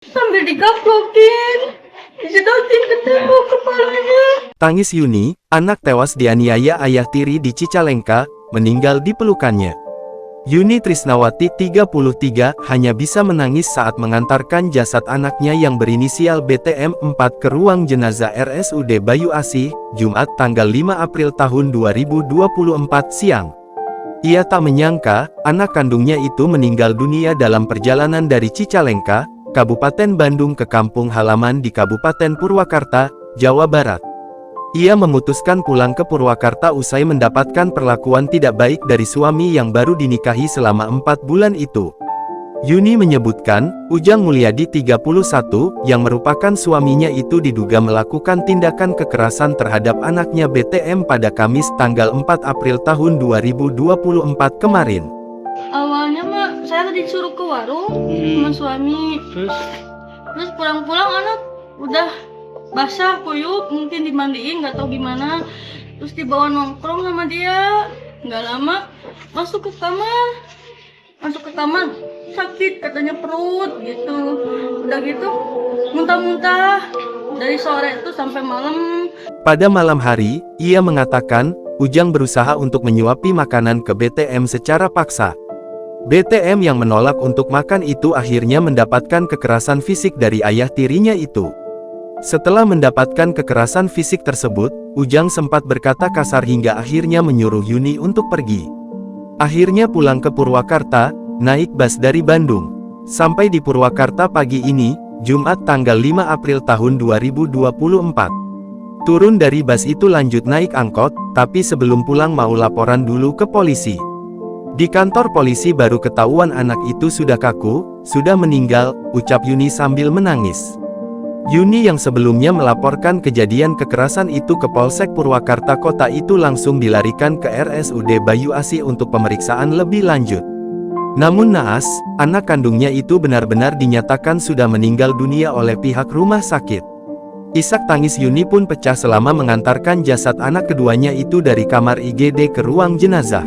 Sambil digaplokin, disedotin ke tembok kepalanya. Tangis Yuni, anak tewas dianiaya ayah tiri di Cicalengka, meninggal di pelukannya. Yuni Trisnawati 33 hanya bisa menangis saat mengantarkan jasad anaknya yang berinisial BTM 4 ke ruang jenazah RSUD Bayu Asih, Jumat tanggal 5 April tahun 2024 siang. Ia tak menyangka, anak kandungnya itu meninggal dunia dalam perjalanan dari Cicalengka, Kabupaten Bandung ke kampung halaman di Kabupaten Purwakarta, Jawa Barat. Ia memutuskan pulang ke Purwakarta usai mendapatkan perlakuan tidak baik dari suami yang baru dinikahi selama 4 bulan itu. Yuni menyebutkan, Ujang Mulyadi 31, yang merupakan suaminya itu diduga melakukan tindakan kekerasan terhadap anaknya BTM pada Kamis tanggal 4 April tahun 2024 kemarin. Awalnya mah saya disuruh ke warung sama suami. Terus pulang-pulang anak udah basah kuyup, mungkin dimandiin nggak tahu gimana. Terus dibawa nongkrong sama dia. Nggak lama masuk ke kamar sakit katanya perut gitu. Udah gitu muntah-muntah dari sore itu sampai malam. Pada malam hari, ia mengatakan, Ujang berusaha untuk menyuapi makanan ke BTM secara paksa. BTM yang menolak untuk makan itu akhirnya mendapatkan kekerasan fisik dari ayah tirinya itu. Setelah mendapatkan kekerasan fisik tersebut, Ujang sempat berkata kasar hingga akhirnya menyuruh Yuni untuk pergi. Akhirnya pulang ke Purwakarta, naik bus dari Bandung. Sampai di Purwakarta pagi ini, Jumat tanggal 5 April tahun 2024. Turun dari bus itu lanjut naik angkot, tapi sebelum pulang mau laporan dulu ke polisi. Di kantor polisi baru ketahuan anak itu sudah kaku, sudah meninggal, ucap Yuni sambil menangis. Yuni yang sebelumnya melaporkan kejadian kekerasan itu ke Polsek Purwakarta Kota itu langsung dilarikan ke RSUD Bayu Asih untuk pemeriksaan lebih lanjut. Namun naas, anak kandungnya itu benar-benar dinyatakan sudah meninggal dunia oleh pihak rumah sakit. Isak tangis Yuni pun pecah selama mengantarkan jasad anak keduanya itu dari kamar IGD ke ruang jenazah.